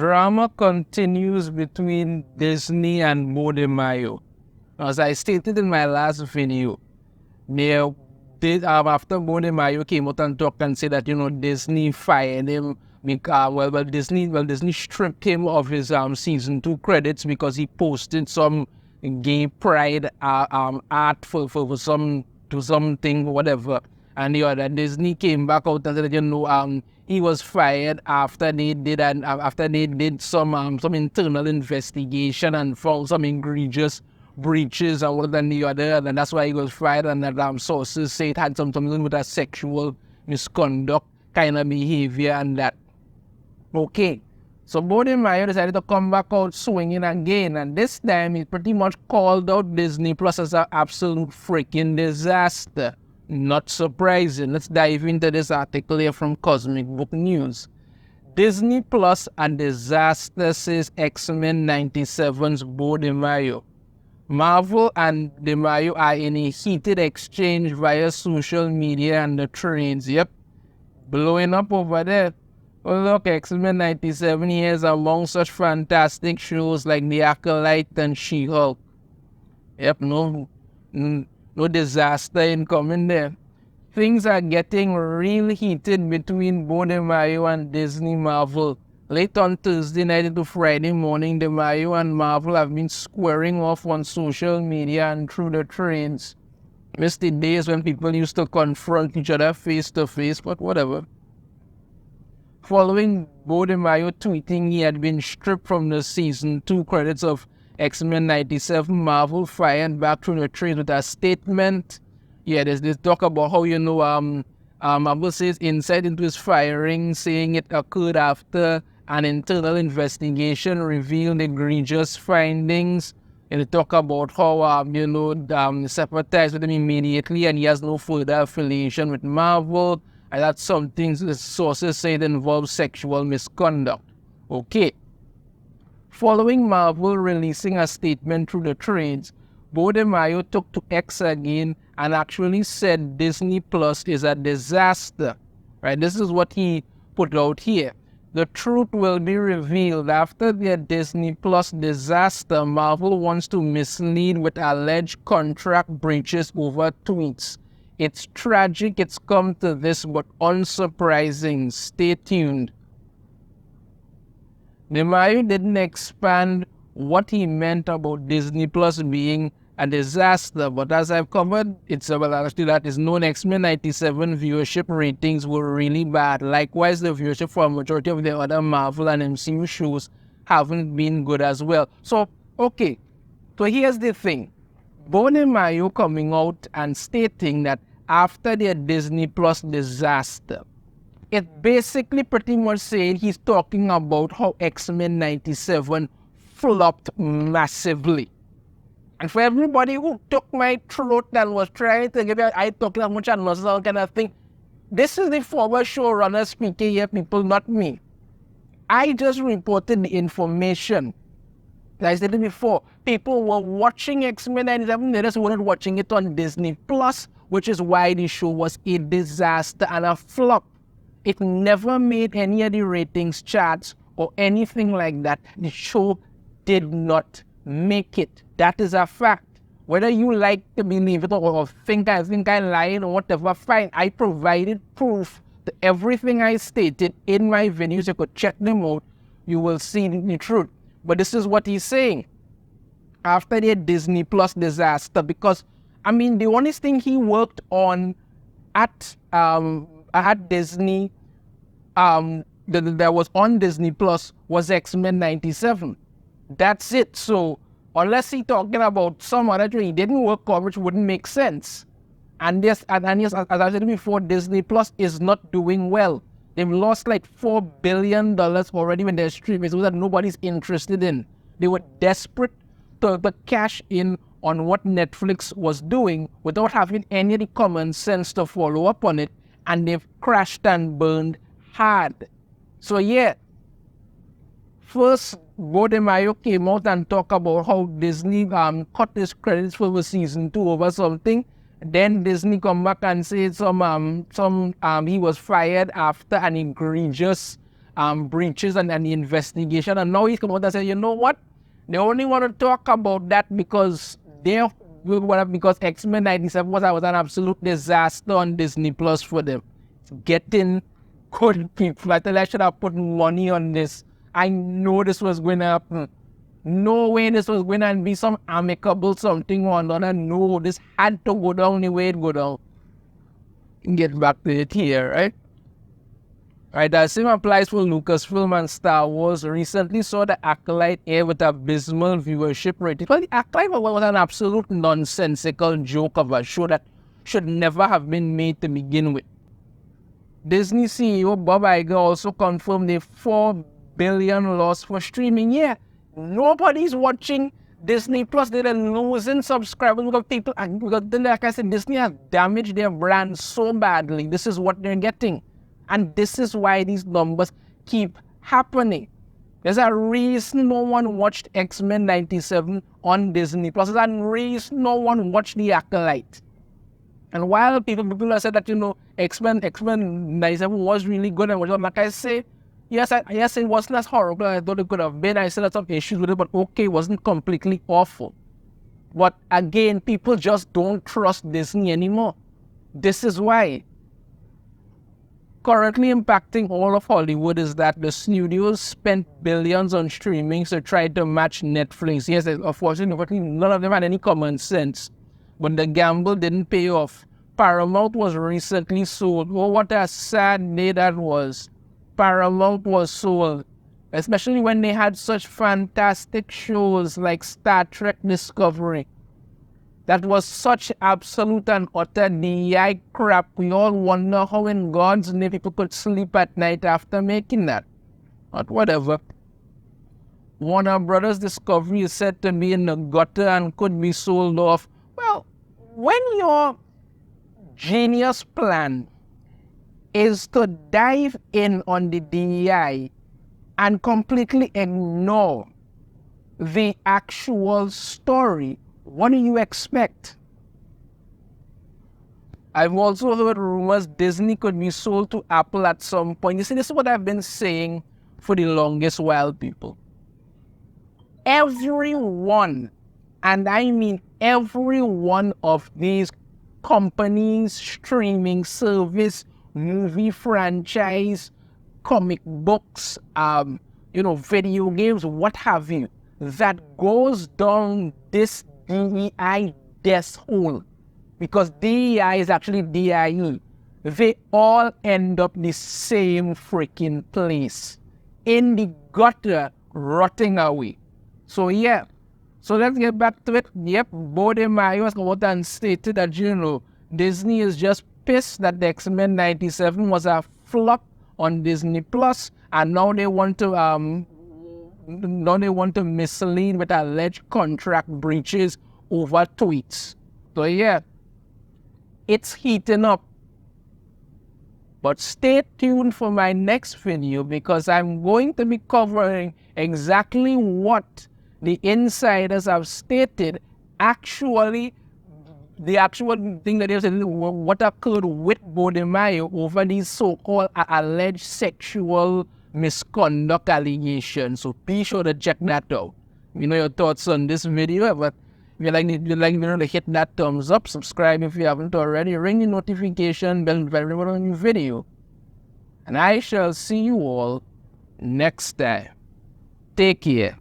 drama continues between Disney and Beau DeMayo. As I stated in my last video, after Beau DeMayo came out and talked and said that Disney fired him because Disney stripped him of his season 2 credits because he posted some gay pride art for something whatever. And the other Disney came back out and said he was fired after they did some internal investigation and found some egregious breaches and one than the other, and that's why he was fired. And that sources say it had something to do with a sexual misconduct kind of behavior and that. Okay, so Beau DeMayo decided to come back out swinging again, and this time he pretty much called out Disney Plus as an absolute freaking disaster. Not surprising. Let's dive into this article here from Cosmic Book News. Disney Plus a disaster, says X-Men 97's Beau DeMayo. Marvel and DeMayo are in a heated exchange via social media and the trades. Yep, blowing up over there. Oh look, X-Men 97 years among such fantastic shows like The Acolyte and She-Hulk. Yep, no disaster incoming there. Things are getting real heated between Beau DeMayo and Disney Marvel. Late on Thursday night into Friday morning, DeMayo and Marvel have been squaring off on social media and through the trades. Missed the days when people used to confront each other face to face, but whatever. Following Beau DeMayo tweeting he had been stripped from the season 2 credits of X-Men 97, Marvel fired back through the trades with a statement. Yeah, there's this talk about how Marvel says insight into his firing, saying it occurred after an internal investigation revealed egregious findings. And they talk about how separatized with him immediately, and he has no further affiliation with Marvel. And that's something the sources say that involves sexual misconduct. Okay. Following Marvel releasing a statement through the trades, Beau DeMayo took to X again and actually said Disney Plus is a disaster. Right? This is what he put out here. The truth will be revealed after their Disney Plus disaster. Marvel wants to mislead with alleged contract breaches over tweets. It's tragic it's come to this, but unsurprising. Stay tuned. DeMayo didn't expand what he meant about Disney Plus being a disaster, but as I've covered, actually that is known. X-Men 97 viewership ratings were really bad. Likewise, the viewership for a majority of the other Marvel and MCU shows haven't been good as well. So, okay, so here's the thing. Beau DeMayo coming out and stating that after their Disney Plus disaster, it basically pretty much saying he's talking about how X-Men 97 flopped massively. And for everybody who took my throat and was trying to give me, I talk that much and all kind of thing, this is the former showrunner speaking here, people, not me. I just reported the information. Like I said before, people were watching X-Men 97, they just weren't watching it on Disney Plus, which is why the show was a disaster and a flop. It never made any of the ratings charts or anything like that. The show did not make it. That is a fact. Whether you like to believe it or think I lied or whatever, fine. I provided proof to everything I stated in my videos. You could check them out. You will see the truth. But this is what he's saying. After the Disney Plus disaster, because, I mean, the only thing he worked on at Disney, that was on Disney Plus was X-Men 97. That's it. So, unless he's talking about some other thing, he didn't work on, which wouldn't make sense. And yes, as I said before, Disney Plus is not doing well. They've lost like $4 billion already when they're streaming, so that nobody's interested in. They were desperate to cash in on what Netflix was doing without having any of the common sense to follow up on it, and they've crashed and burned hard. So yeah, first Beau DeMayo came out and talked about how Disney cut his credits for the season 2 over something. Then Disney come back and say he was fired after an egregious breaches and the investigation. And now he's come out and said, you know what? They only want to talk about that because because X-Men 97 was an absolute disaster on Disney Plus for them. It's getting good people. I thought I should have put money on this. I know this was going to happen. No way this was going to be some amicable something or another. No, this had to go down the way it go down. Get back to it here, right? Right, the same applies for Lucasfilm and Star Wars. Recently saw The Acolyte air with abysmal viewership rating. Well, The Acolyte was an absolute nonsensical joke of a show that should never have been made to begin with. Disney CEO Bob Iger also confirmed a $4 billion loss for streaming. Yeah, nobody's watching Disney Plus. They're losing subscribers because people, because like I said, Disney has damaged their brand so badly. This is what they're getting. And this is why these numbers keep happening. There's a reason no one watched X-Men 97 on Disney Plus. There's a reason no one watched The Acolyte. And while people have said that, you know, X-Men 97 was really good, and like I say, yes, it wasn't as horrible as I thought it could have been. I still had some issues with it, but okay, it wasn't completely awful. But again, people just don't trust Disney anymore. This is why. Currently impacting all of Hollywood is that the studios spent billions on streaming to try to match Netflix. Yes, unfortunately, none of them had any common sense. But the gamble didn't pay off. Paramount was recently sold. Oh, what a sad day that was. Paramount was sold. Especially when they had such fantastic shows like Star Trek Discovery. That was such absolute and utter DI crap. We all wonder how in God's name people could sleep at night after making that. But whatever. Warner Brothers Discovery is said to be in the gutter and could be sold off. Well, when your genius plan is to dive in on the DEI and completely ignore the actual story, what do you expect? I've also heard rumors Disney could be sold to Apple at some point. You see, this is what I've been saying for the longest while, people. Everyone, and I mean every one of these companies, streaming service, movie franchise, comic books, video games, what have you, that goes down this DEI death hole, because DEI is actually DIE. They all end up the same freaking place, in the gutter, rotting away. So yeah, so let's get back to it. Yep, Beau DeMayo has come out and stated that, Disney is just pissed that the X-Men 97 was a flop on Disney Plus, and now they want to mislead with alleged contract breaches over tweets. So yeah, it's heating up. But stay tuned for my next video, because I'm going to be covering exactly what the insiders have stated, the actual thing that they said, what occurred with Beau DeMayo over these so-called alleged sexual misconduct allegations. So be sure to check that out. You know your thoughts on this video, but if you like to hit that thumbs up, subscribe if you haven't already, ring the notification bell for every new video. And I shall see you all next time. Take care.